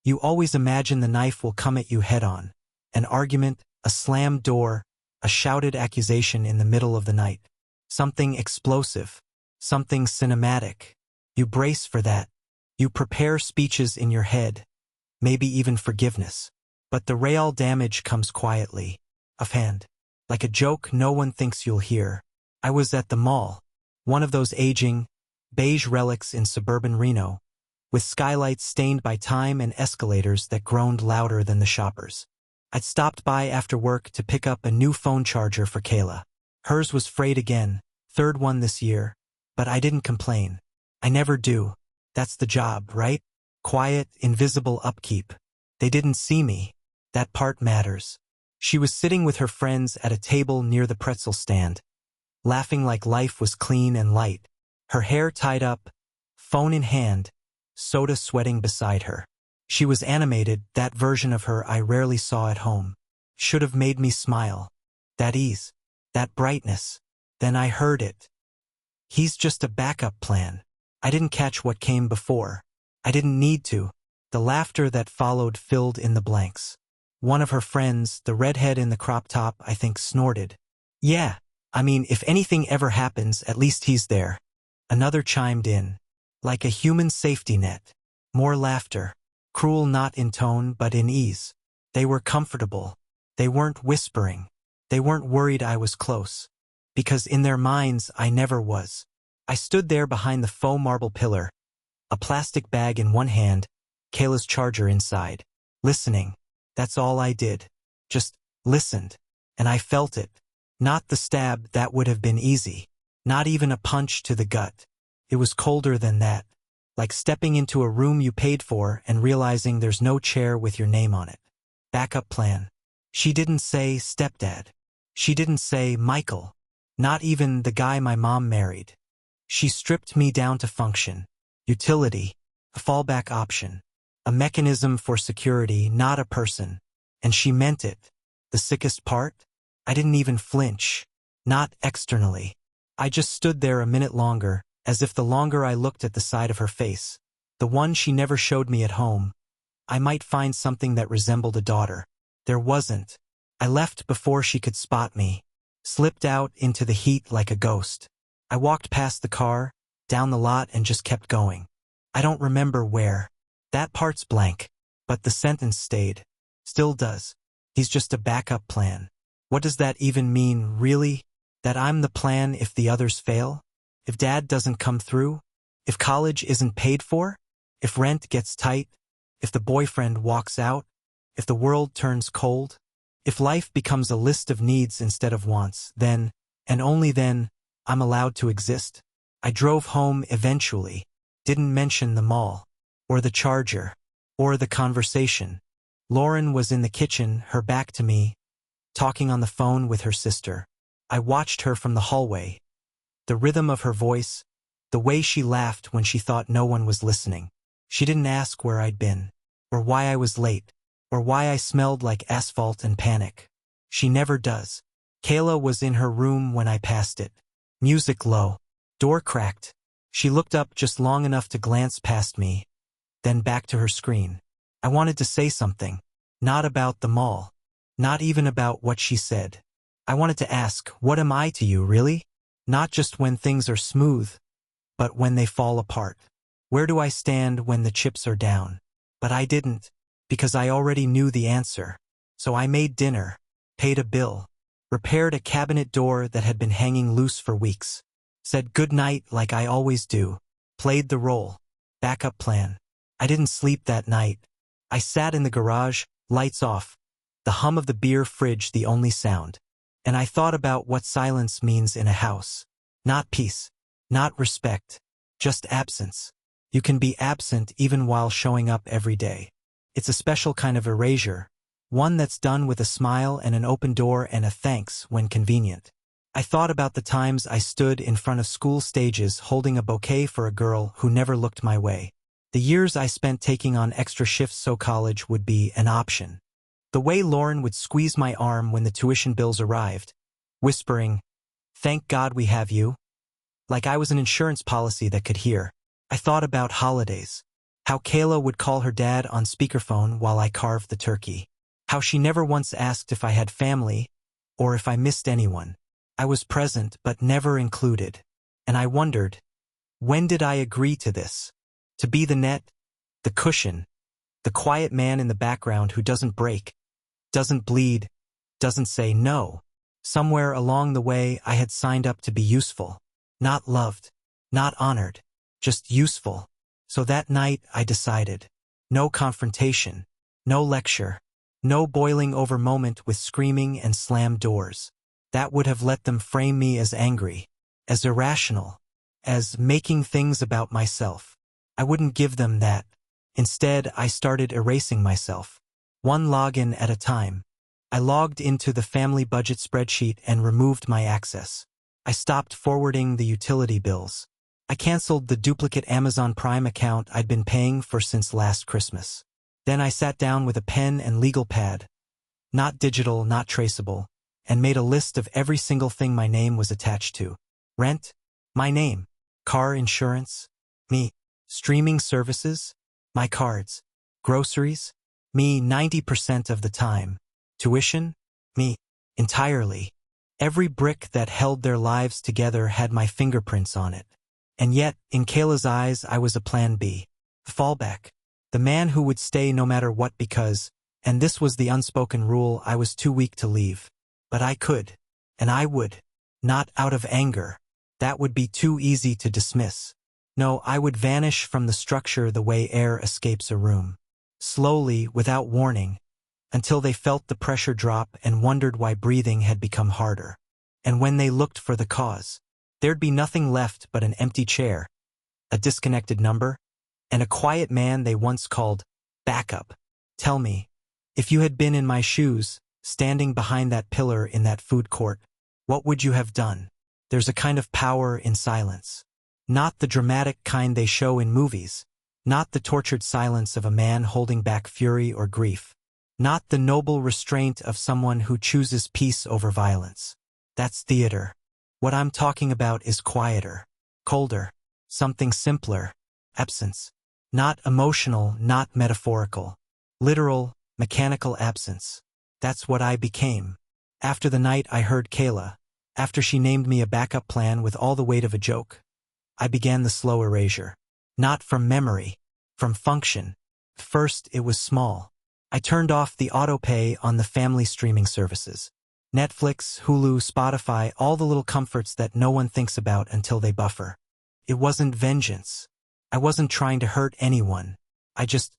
You always imagine the knife will come at you head-on. An argument, a slammed door, a shouted accusation in the middle of the night. Something explosive, something cinematic. You brace for that. You prepare speeches in your head, maybe even forgiveness. But the real damage comes quietly, offhand. Like a joke no one thinks you'll hear. I was at the mall, one of those aging, beige relics in suburban Reno, with skylights stained by time and escalators that groaned louder than the shoppers. I'd stopped by after work to pick up a new phone charger for Kayla. Hers was frayed again, third one this year, but I didn't complain. I never do. That's the job, right? Quiet, invisible upkeep. They didn't see me. That part matters. She was sitting with her friends at a table near the pretzel stand, laughing like life was clean and light. Her hair tied up, phone in hand, soda sweating beside her. She was animated, that version of her I rarely saw at home. Should have made me smile. That ease, that brightness. Then I heard it. He's just a backup plan. I didn't catch what came before. I didn't need to. The laughter that followed filled in the blanks. One of her friends, the redhead in the crop top, I think snorted. Yeah, I mean, if anything ever happens, at least he's there. Another chimed in. Like a human safety net. More laughter. Cruel not in tone but in ease. They were comfortable. They weren't whispering. They weren't worried I was close. Because in their minds I never was. I stood there behind the faux marble pillar, a plastic bag in one hand, Kayla's charger inside. Listening. That's all I did. Just listened. And I felt it. Not the stab, that would have been easy. Not even a punch to the gut. It was colder than that. Like stepping into a room you paid for and realizing there's no chair with your name on it. Backup plan. She didn't say stepdad. She didn't say Michael. Not even the guy my mom married. She stripped me down to function. Utility. A fallback option. A mechanism for security, not a person. And she meant it. The sickest part? I didn't even flinch. Not externally. I just stood there a minute longer, as if the longer I looked at the side of her face, the one she never showed me at home, I might find something that resembled a daughter. There wasn't. I left before she could spot me, slipped out into the heat like a ghost. I walked past the car, down the lot, and just kept going. I don't remember where. That part's blank. But the sentence stayed. Still does. He's just a backup plan. What does that even mean, really? That I'm the plan if the others fail? If dad doesn't come through? If college isn't paid for? If rent gets tight? If the boyfriend walks out? If the world turns cold? If life becomes a list of needs instead of wants, then, and only then, I'm allowed to exist. I drove home eventually. Didn't mention the mall. Or the charger. Or the conversation. Lauren was in the kitchen, her back to me, talking on the phone with her sister. I watched her from the hallway. The rhythm of her voice, the way she laughed when she thought no one was listening. She didn't ask where I'd been, or why I was late, or why I smelled like asphalt and panic. She never does. Kayla was in her room when I passed it. Music low. Door cracked. She looked up just long enough to glance past me, then back to her screen. I wanted to say something. Not about the mall. Not even about what she said. I wanted to ask, what am I to you, really? Not just when things are smooth, but when they fall apart. Where do I stand when the chips are down? But I didn't, because I already knew the answer. So I made dinner, paid a bill, repaired a cabinet door that had been hanging loose for weeks, said goodnight like I always do, played the role, backup plan. I didn't sleep that night. I sat in the garage, lights off, the hum of the beer fridge the only sound. And I thought about what silence means in a house. Not peace, not respect, just absence. You can be absent even while showing up every day. It's a special kind of erasure, one that's done with a smile and an open door and a thanks when convenient. I thought about the times I stood in front of school stages holding a bouquet for a girl who never looked my way. The years I spent taking on extra shifts so college would be an option. The way Lauren would squeeze my arm when the tuition bills arrived, whispering, "Thank God we have you," like I was an insurance policy that could hear. I thought about holidays. How Kayla would call her dad on speakerphone while I carved the turkey. How she never once asked if I had family or if I missed anyone. I was present but never included. And I wondered, when did I agree to this? To be the net, the cushion, the quiet man in the background who doesn't break, doesn't bleed, doesn't say no. Somewhere along the way I had signed up to be useful. Not loved, not honored, just useful. So that night I decided. No confrontation, no lecture, no boiling over moment with screaming and slammed doors. That would have let them frame me as angry, as irrational, as making things about myself. I wouldn't give them that. Instead, I started erasing myself. One login at a time. I logged into the family budget spreadsheet and removed my access. I stopped forwarding the utility bills. I canceled the duplicate Amazon Prime account I'd been paying for since last Christmas. Then I sat down with a pen and legal pad, not digital, not traceable, and made a list of every single thing my name was attached to. Rent? My name. Car insurance? Me. Streaming services? My cards. Groceries? Me 90% of the time. Tuition? Me. Entirely. Every brick that held their lives together had my fingerprints on it. And yet, in Kayla's eyes, I was a plan B. Fallback. The man who would stay no matter what because, and this was the unspoken rule, I was too weak to leave. But I could. And I would. Not out of anger. That would be too easy to dismiss. No, I would vanish from the structure the way air escapes a room. Slowly, without warning, until they felt the pressure drop and wondered why breathing had become harder. And when they looked for the cause, there'd be nothing left but an empty chair, a disconnected number, and a quiet man they once called backup. Tell me, if you had been in my shoes, standing behind that pillar in that food court, what would you have done? There's a kind of power in silence. Not the dramatic kind they show in movies. Not the tortured silence of a man holding back fury or grief. Not the noble restraint of someone who chooses peace over violence. That's theater. What I'm talking about is quieter, colder, something simpler, absence. Not emotional, not metaphorical. Literal, mechanical absence. That's what I became. After the night I heard Kayla, after she named me a backup plan with all the weight of a joke, I began the slow erasure. Not from memory, from function. First, it was small. I turned off the autopay on the family streaming services. Netflix, Hulu, Spotify, all the little comforts that no one thinks about until they buffer. It wasn't vengeance. I wasn't trying to hurt anyone. I just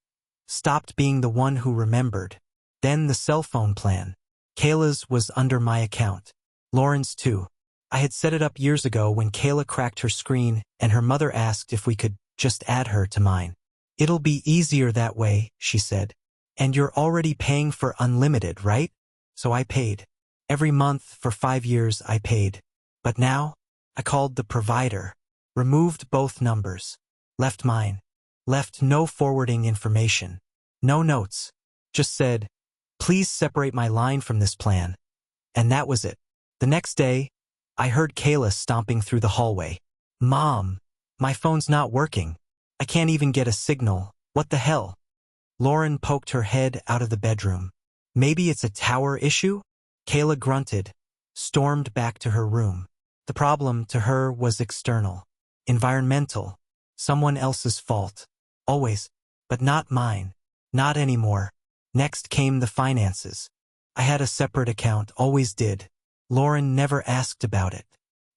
stopped being the one who remembered. Then the cell phone plan. Kayla's was under my account. Lauren's too. I had set it up years ago when Kayla cracked her screen and her mother asked if we could just add her to mine. It'll be easier that way, she said. And you're already paying for unlimited, right? So I paid. Every month for 5 years I paid. But now, I called the provider, removed both numbers, left mine, left no forwarding information, no notes, just said, please separate my line from this plan. And that was it. The next day, I heard Kayla stomping through the hallway. Mom, my phone's not working. I can't even get a signal. What the hell? Lauren poked her head out of the bedroom. Maybe it's a tower issue? Kayla grunted, stormed back to her room. The problem to her was external, environmental, someone else's fault. Always, but not mine. Not anymore. Next came the finances. I had a separate account, always did. Lauren never asked about it.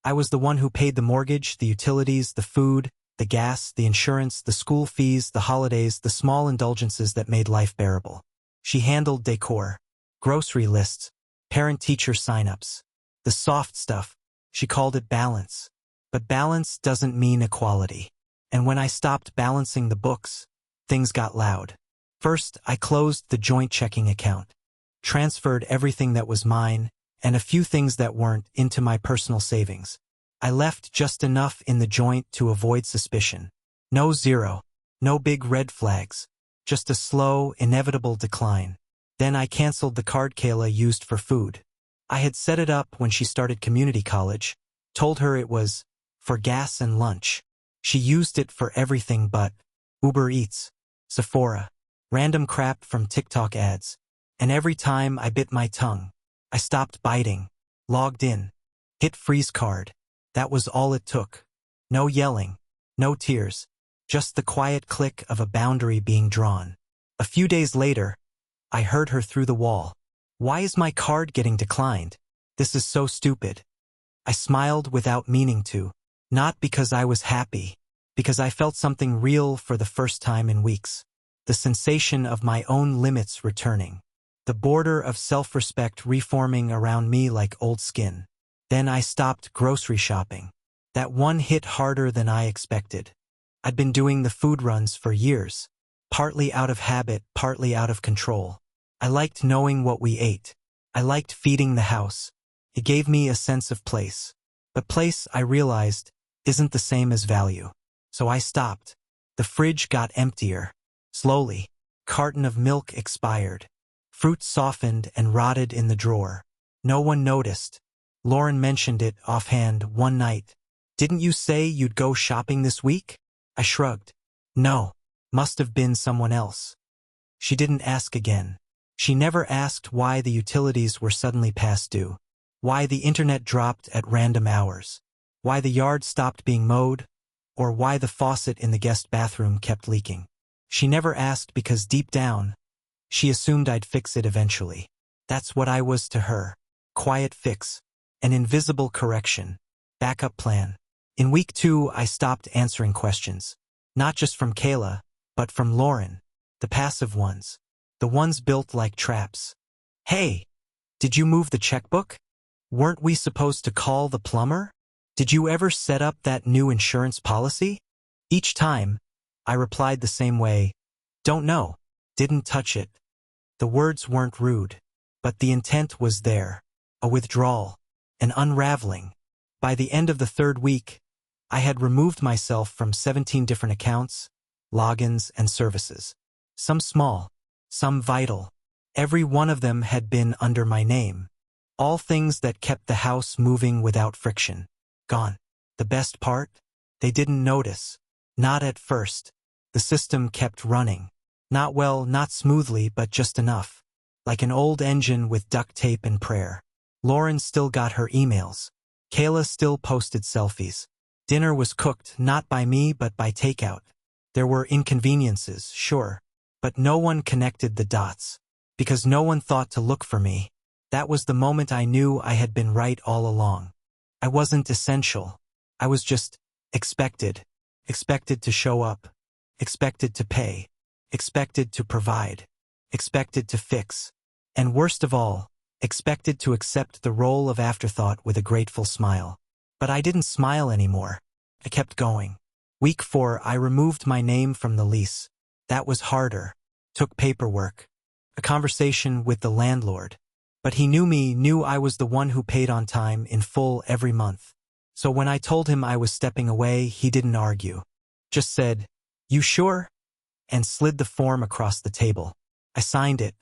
I was the one who paid the mortgage, the utilities, the food, the gas, the insurance, the school fees, the holidays, the small indulgences that made life bearable. She handled decor, grocery lists, parent-teacher sign-ups. The soft stuff, she called it balance. But balance doesn't mean equality. And when I stopped balancing the books, things got loud. First, I closed the joint checking account, transferred everything that was mine, and a few things that weren't, into my personal savings. I left just enough in the joint to avoid suspicion. No zero, no big red flags, just a slow, inevitable decline. Then I canceled the card Kayla used for food. I had set it up when she started community college, told her it was for gas and lunch. She used it for everything but Uber Eats. Sephora. Random crap from TikTok ads. And every time I bit my tongue, I stopped biting, logged in, hit freeze card. That was all it took. No yelling, no tears, just the quiet click of a boundary being drawn. A few days later, I heard her through the wall. Why is my card getting declined? This is so stupid. I smiled without meaning to. Not because I was happy, because I felt something real for the first time in weeks. The sensation of my own limits returning. The border of self-respect reforming around me like old skin. Then I stopped grocery shopping. That one hit harder than I expected. I'd been doing the food runs for years, partly out of habit, partly out of control. I liked knowing what we ate. I liked feeding the house. It gave me a sense of place. But place, I realized, isn't the same as value. So I stopped. The fridge got emptier. Slowly, carton of milk expired. Fruit softened and rotted in the drawer. No one noticed. Lauren mentioned it offhand one night. Didn't you say you'd go shopping this week? I shrugged. No, must have been someone else. She didn't ask again. She never asked why the utilities were suddenly past due, why the internet dropped at random hours, why the yard stopped being mowed, or why the faucet in the guest bathroom kept leaking. She never asked because deep down, she assumed I'd fix it eventually. That's what I was to her. Quiet fix. An invisible correction. Backup plan. In week 2, I stopped answering questions. Not just from Kayla, but from Lauren. The passive ones. The ones built like traps. Hey, did you move the checkbook? Weren't we supposed to call the plumber? Did you ever set up that new insurance policy? Each time, I replied the same way. Don't know. Didn't touch it. The words weren't rude, but the intent was there. A withdrawal. An unraveling. By the end of the 3rd week, I had removed myself from 17 different accounts, logins, and services. Some small, some vital. Every one of them had been under my name. All things that kept the house moving without friction. Gone. The best part? They didn't notice. Not at first. The system kept running. Not well, not smoothly, but just enough. Like an old engine with duct tape and prayer. Lauren still got her emails. Kayla still posted selfies. Dinner was cooked not by me but by takeout. There were inconveniences, sure. But no one connected the dots. Because no one thought to look for me. That was the moment I knew I had been right all along. I wasn't essential. I was just expected. Expected to show up. Expected to pay. Expected to provide. Expected to fix. And worst of all, expected to accept the role of afterthought with a grateful smile. But I didn't smile anymore. I kept going. Week 4, I removed my name from the lease. That was harder. Took paperwork. A conversation with the landlord. But he knew I was the one who paid on time in full every month. So when I told him I was stepping away, he didn't argue. Just said, "You sure?" and slid the form across the table. I signed it.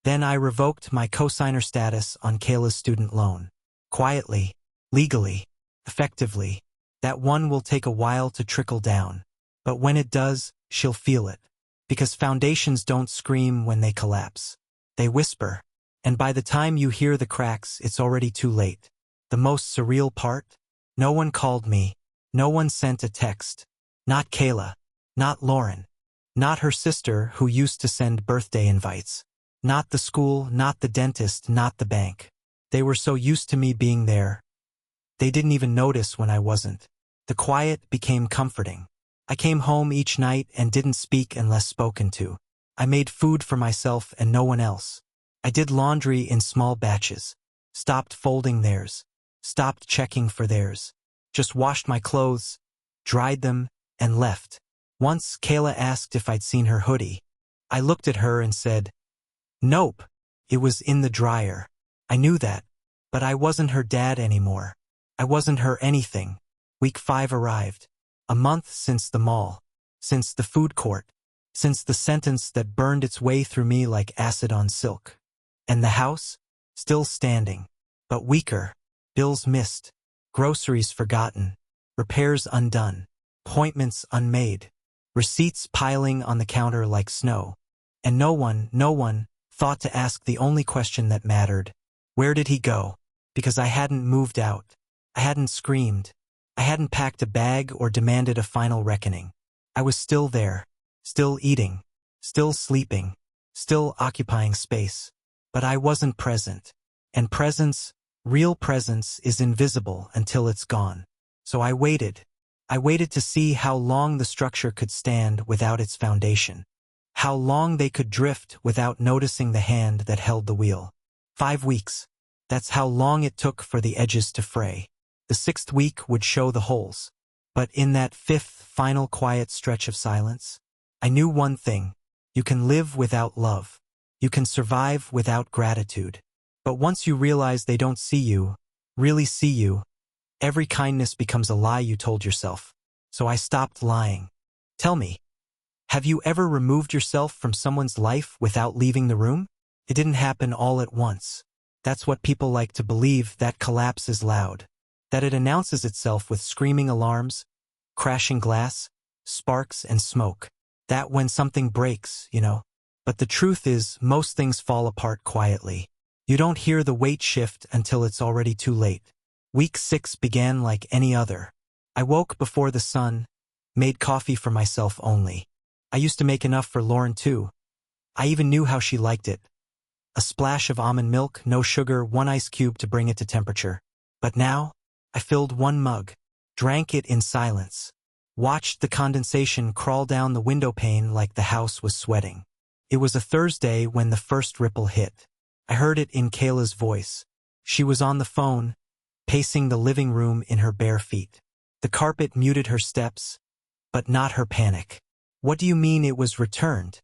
Then I revoked my cosigner status on Kayla's student loan. Quietly, legally, effectively. That one will take a while to trickle down. But when it does, she'll feel it. Because foundations don't scream when they collapse. They whisper. And by the time you hear the cracks, it's already too late. The most surreal part? No one called me. No one sent a text. Not Kayla. Not Lauren. Not her sister who used to send birthday invites. Not the school, not the dentist, not the bank. They were so used to me being there. They didn't even notice when I wasn't. The quiet became comforting. I came home each night and didn't speak unless spoken to. I made food for myself and no one else. I did laundry in small batches. Stopped folding theirs. Stopped checking for theirs. Just washed my clothes, dried them, and left. Once Kayla asked if I'd seen her hoodie. I looked at her and said, "Nope, it was in the dryer." I knew that, but I wasn't her dad anymore. I wasn't her anything. Week 5 arrived. A month since the mall. Since the food court. Since the sentence that burned its way through me like acid on silk. And the house? Still standing. But weaker. Bills missed. Groceries forgotten. Repairs undone. Appointments unmade. receipts piling on the counter like snow. And no one thought to ask the only question that mattered. Where did he go? Because I hadn't moved out. I hadn't screamed. I hadn't packed a bag or demanded a final reckoning. I was still there, still eating, still sleeping, still occupying space. But I wasn't present. And presence, real presence, is invisible until it's gone. So I waited. I waited to see how long the structure could stand without its foundation. How long they could drift without noticing the hand that held the wheel. 5 weeks. That's how long it took for the edges to fray. The 6th week would show the holes. But in that 5th, final quiet stretch of silence, I knew one thing. You can live without love. You can survive without gratitude. But once you realize they don't see you, really see you, every kindness becomes a lie you told yourself. So I stopped lying. Tell me, have you ever removed yourself from someone's life without leaving the room? It didn't happen all at once. That's what people like to believe, that collapse is loud. That it announces itself with screaming alarms, crashing glass, sparks and smoke. That when something breaks, you know. But the truth is, most things fall apart quietly. You don't hear the weight shift until it's already too late. Week 6 began like any other. I woke before the sun, made coffee for myself only. I used to make enough for Lauren too. I even knew how she liked it. A splash of almond milk, no sugar, 1 ice cube to bring it to temperature. But now, I filled 1 mug, drank it in silence, watched the condensation crawl down the window pane like the house was sweating. It was a Thursday when the first ripple hit. I heard it in Kayla's voice. She was on the phone, pacing the living room in her bare feet. The carpet muted her steps, but not her panic. What do you mean it was returned?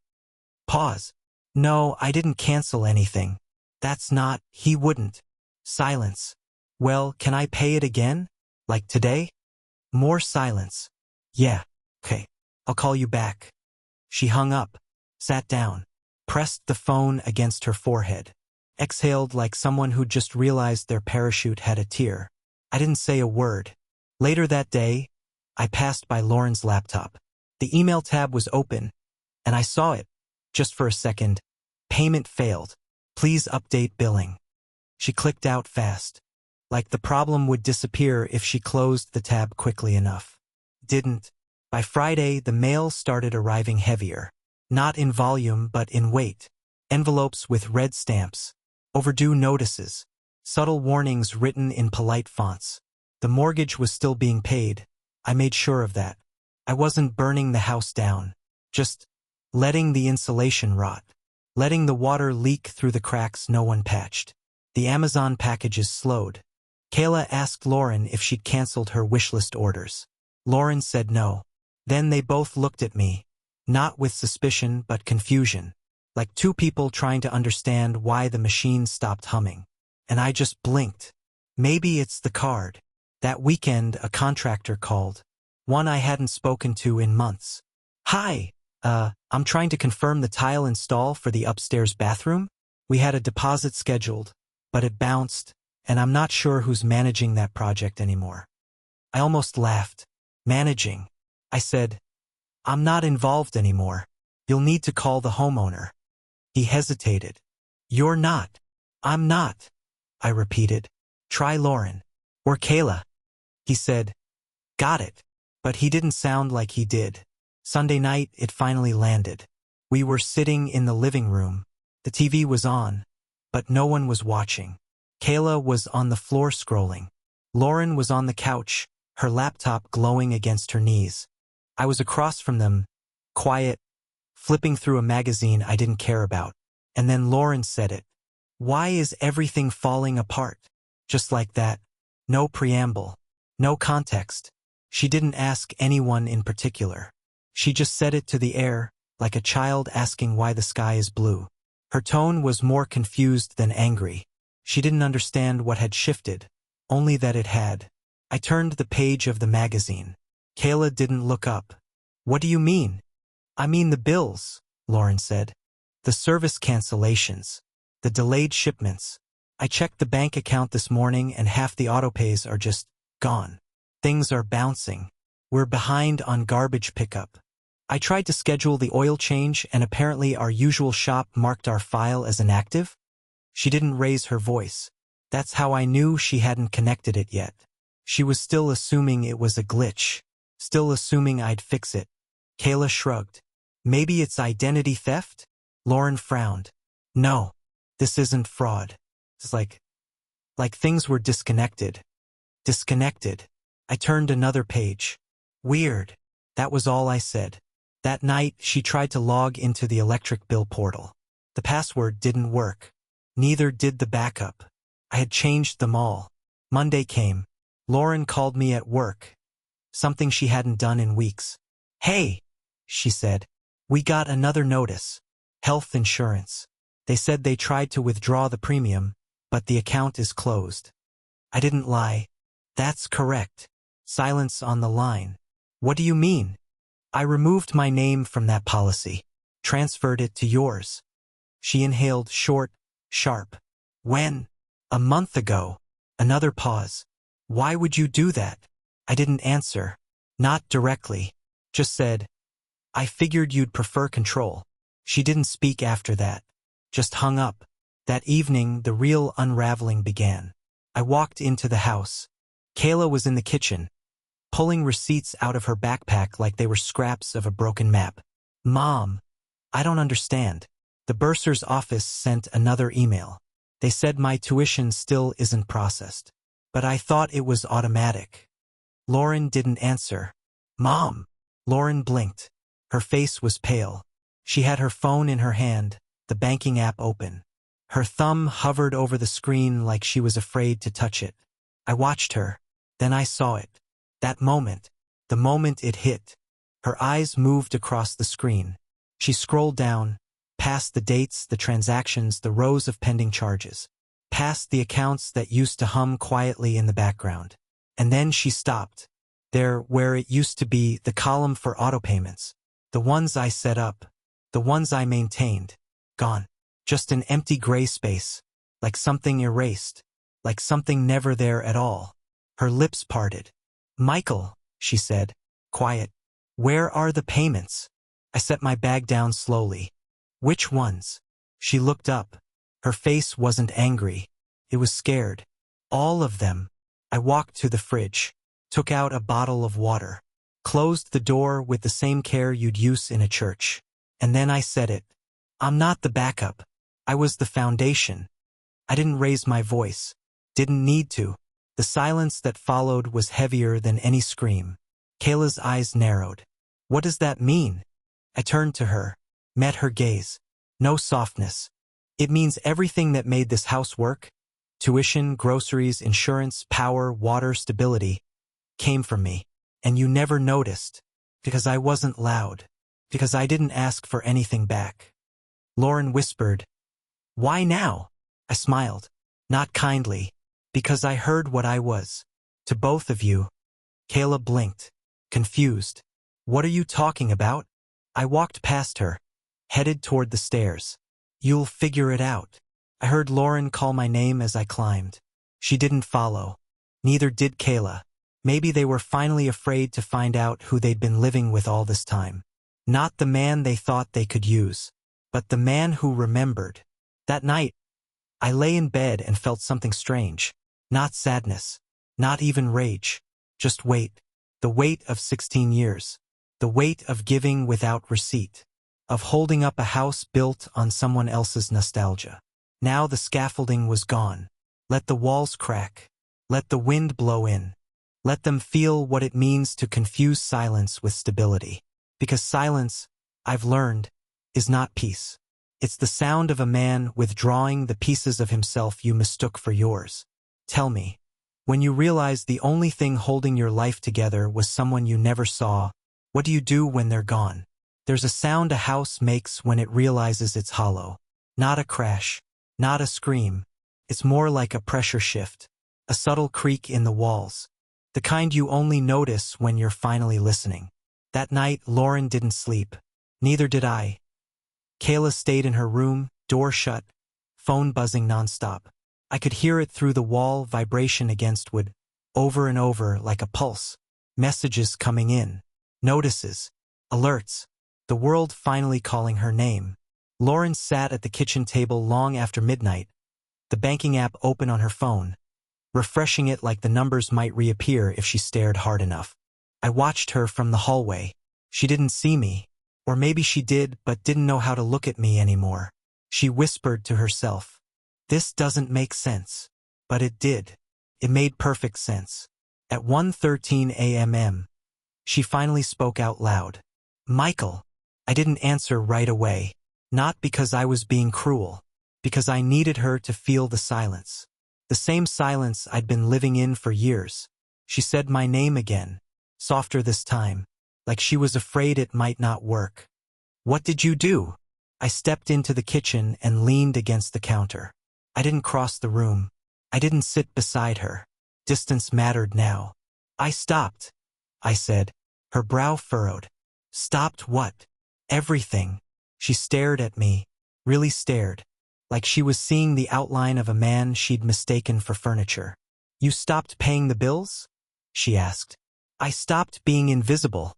Pause. No, I didn't cancel anything. That's not, he wouldn't. Silence. Well, can I pay it again? Like today? More silence. Yeah, okay. I'll call you back. She hung up, sat down, pressed the phone against her forehead, exhaled like someone who'd just realized their parachute had a tear. I didn't say a word. Later that day, I passed by Lauren's laptop. The email tab was open, and I saw it. Just for a second. Payment failed. Please update billing. She clicked out fast, like the problem would disappear if she closed the tab quickly enough. Didn't. By Friday, the mail started arriving heavier. Not in volume, but in weight. Envelopes with red stamps. Overdue notices. Subtle warnings written in polite fonts. The mortgage was still being paid. I made sure of that. I wasn't burning the house down. Just letting the insulation rot. Letting the water leak through the cracks no one patched. The Amazon packages slowed. Kayla asked Lauren if she'd canceled her wishlist orders. Lauren said no. Then they both looked at me, not with suspicion but confusion, like 2 people trying to understand why the machine stopped humming. And I just blinked. Maybe it's the card. That weekend a contractor called. One I hadn't spoken to in months. Hi, I'm trying to confirm the tile install for the upstairs bathroom. We had a deposit scheduled, but it bounced, and I'm not sure who's managing that project anymore. I almost laughed. Managing. I said, I'm not involved anymore. You'll need to call the homeowner. He hesitated. You're not. I'm not. I repeated. Try Lauren. Or Kayla. He said, got it. But he didn't sound like he did. Sunday night, it finally landed. We were sitting in the living room. The TV was on, but no one was watching. Kayla was on the floor scrolling. Lauren was on the couch, her laptop glowing against her knees. I was across from them, quiet, flipping through a magazine I didn't care about. And then Lauren said it. Why is everything falling apart? Just like that. No preamble. No context. She didn't ask anyone in particular. She just said it to the air, like a child asking why the sky is blue. Her tone was more confused than angry. She didn't understand what had shifted, only that it had. I turned the page of the magazine. Kayla didn't look up. What do you mean? I mean the bills, Lauren said. The service cancellations. The delayed shipments. I checked the bank account this morning and half the autopays are just gone. Things are bouncing. We're behind on garbage pickup. I tried to schedule the oil change and apparently our usual shop marked our file as inactive. She didn't raise her voice. That's how I knew she hadn't connected it yet. She was still assuming it was a glitch. Still assuming I'd fix it. Kayla shrugged. Maybe it's identity theft? Lauren frowned. No, this isn't fraud. It's like things were disconnected. Disconnected. I turned another page. Weird. That was all I said. That night, she tried to log into the electric bill portal. The password didn't work. Neither did the backup. I had changed them all. Monday came. Lauren called me at work. Something she hadn't done in weeks. Hey, she said. We got another notice. Health insurance. They said they tried to withdraw the premium, but the account is closed. I didn't lie. That's correct. Silence on the line. What do you mean? I removed my name from that policy. Transferred it to yours. She inhaled short, sharp. When? A month ago. Another pause. Why would you do that? I didn't answer. Not directly. Just said, I figured you'd prefer control. She didn't speak after that. Just hung up. That evening, the real unraveling began. I walked into the house. Kayla was in the kitchen, pulling receipts out of her backpack like they were scraps of a broken map. Mom, I don't understand. The bursar's office sent another email. They said my tuition still isn't processed. But I thought it was automatic. Lauren didn't answer. Mom. Lauren blinked. Her face was pale. She had her phone in her hand, the banking app open. Her thumb hovered over the screen like she was afraid to touch it. I watched her. Then I saw it. That moment. The moment it hit. Her eyes moved across the screen. She scrolled down, past the dates, the transactions, the rows of pending charges, past the accounts that used to hum quietly in the background. And then she stopped. There, where it used to be, the column for autopayments. The ones I set up. The ones I maintained. Gone. Just an empty gray space. Like something erased. Like something never there at all. Her lips parted. Michael, she said. Quiet. Where are the payments? I set my bag down slowly. Which ones? She looked up. Her face wasn't angry. It was scared. All of them. I walked to the fridge. Took out a bottle of water. Closed the door with the same care you'd use in a church. And then I said it. I'm not the backup. I was the foundation. I didn't raise my voice. Didn't need to. The silence that followed was heavier than any scream. Kayla's eyes narrowed. What does that mean? I turned to her. Met her gaze. No softness. It means everything that made this house work, tuition, groceries, insurance, power, water, stability, came from me. And you never noticed. Because I wasn't loud. Because I didn't ask for anything back. Lauren whispered, Why now? I smiled. Not kindly. Because I heard what I was. To both of you. Kayla blinked. Confused. What are you talking about? I walked past her. Headed toward the stairs. You'll figure it out. I heard Lauren call my name as I climbed. She didn't follow. Neither did Kayla. Maybe they were finally afraid to find out who they'd been living with all this time. Not the man they thought they could use, but the man who remembered. That night, I lay in bed and felt something strange. Not sadness. Not even rage. Just weight. The weight of 16 years. The weight of giving without receipt. Of holding up a house built on someone else's nostalgia. Now the scaffolding was gone. Let the walls crack. Let the wind blow in. Let them feel what it means to confuse silence with stability. Because silence, I've learned, is not peace. It's the sound of a man withdrawing the pieces of himself you mistook for yours. Tell me, when you realize the only thing holding your life together was someone you never saw, what do you do when they're gone? There's a sound a house makes when it realizes it's hollow. Not a crash. Not a scream. It's more like a pressure shift. A subtle creak in the walls. The kind you only notice when you're finally listening. That night, Lauren didn't sleep. Neither did I. Kayla stayed in her room, door shut, phone buzzing nonstop. I could hear it through the wall, vibration against wood, over and over like a pulse. Messages coming in. Notices. Alerts. the world finally calling her name. Lauren sat at the kitchen table long after midnight, the banking app open on her phone, refreshing it like the numbers might reappear if she stared hard enough. I watched her from the hallway. She didn't see me, or maybe she did but didn't know how to look at me anymore. She whispered to herself, "This doesn't make sense." But it did. It made perfect sense. At 1:13 a.m., she finally spoke out loud. "Michael." I didn't answer right away, not because I was being cruel, because I needed her to feel the silence. The same silence I'd been living in for years. She said my name again, softer this time, like she was afraid it might not work. "What did you do?" I stepped into the kitchen and leaned against the counter. I didn't cross the room. I didn't sit beside her. Distance mattered now. "I stopped," I said, her brow furrowed. "Stopped what?" "Everything." She stared at me, really stared, like she was seeing the outline of a man she'd mistaken for furniture. "You stopped paying the bills?" she asked. "I stopped being invisible,"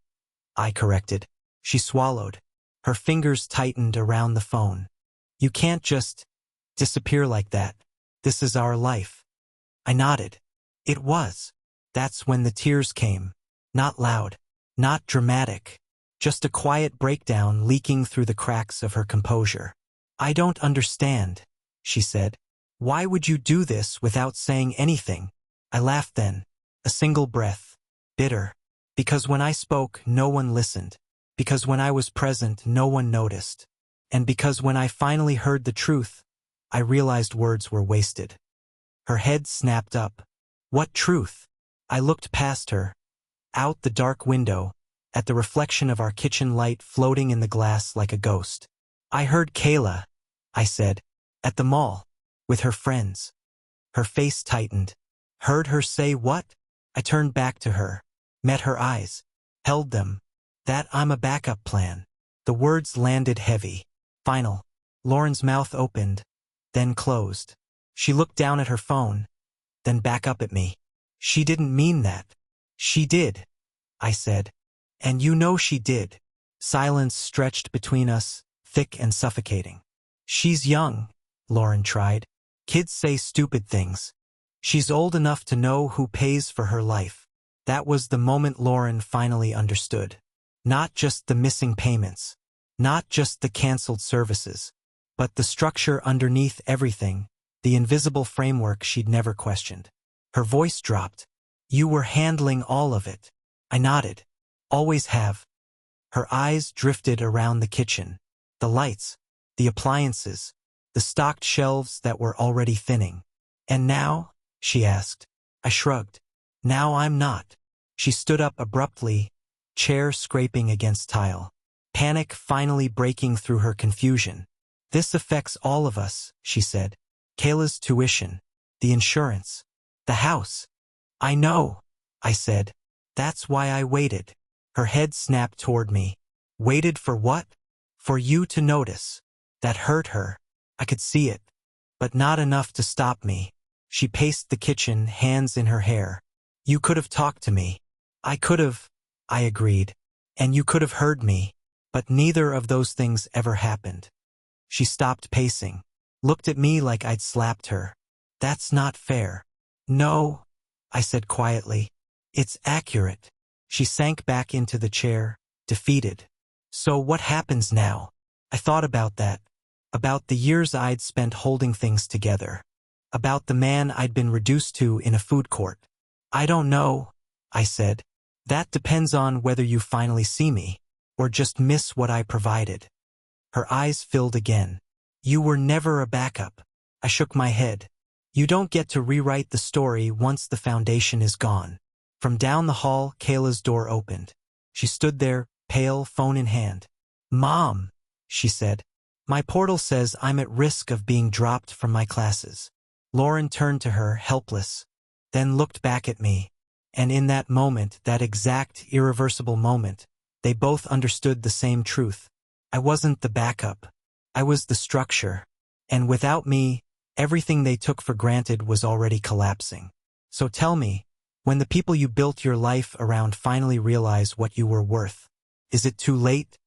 I corrected. She swallowed. Her fingers tightened around the phone. "You can't just disappear like that. This is our life." I nodded. It was. That's when the tears came. Not loud, not dramatic, just a quiet breakdown leaking through the cracks of her composure. "I don't understand," she said. "Why would you do this without saying anything?" I laughed then, a single breath, bitter. Because when I spoke, no one listened. Because when I was present, no one noticed. And because when I finally heard the truth, I realized words were wasted. Her head snapped up. "What truth?" I looked past her, out the dark window, at the reflection of our kitchen light floating in the glass like a ghost. "I heard Kayla," I said, "at the mall, with her friends." Her face tightened. "Heard her say what?" I turned back to her, met her eyes, held them. "That I'm a backup plan." The words landed heavy, final. Lauren's mouth opened, then closed. She looked down at her phone, then back up at me. "She didn't mean that." "She did," I said. "And you know she did." Silence stretched between us, thick and suffocating. "She's young," Lauren tried. "Kids say stupid things. She's old enough to know who pays for her life." That was the moment Lauren finally understood. Not just the missing payments, not just the canceled services, but the structure underneath everything, the invisible framework she'd never questioned. Her voice dropped. "You were handling all of it." I nodded. "Always have." Her eyes drifted around the kitchen, the lights, the appliances, the stocked shelves that were already thinning. "And now?" she asked. I shrugged. "Now I'm not." She stood up abruptly, chair scraping against tile, panic finally breaking through her confusion. "This affects all of us," she said. "Kayla's tuition, the insurance, the house." "I know," I said. "That's why I waited." Her head snapped toward me. "Waited for what?" "For you to notice." That hurt her. I could see it. But not enough to stop me. She paced the kitchen, hands in her hair. "You could have talked to me." "I could have," I agreed. "And you could have heard me." But neither of those things ever happened. She stopped pacing, looked at me like I'd slapped her. "That's not fair." "No," I said quietly. "It's accurate." She sank back into the chair, defeated. "So what happens now?" I thought about that. About the years I'd spent holding things together. About the man I'd been reduced to in a food court. "I don't know," I said. "That depends on whether you finally see me, or just miss what I provided." Her eyes filled again. "You were never a backup." I shook my head. "You don't get to rewrite the story once the foundation is gone." From down the hall, Kayla's door opened. She stood there, pale, phone in hand. "Mom," she said. "My portal says I'm at risk of being dropped from my classes." Lauren turned to her, helpless, then looked back at me. And in that moment, that exact, irreversible moment, they both understood the same truth. I wasn't the backup. I was the structure. And without me, everything they took for granted was already collapsing. So tell me, when the people you built your life around finally realize what you were worth, is it too late?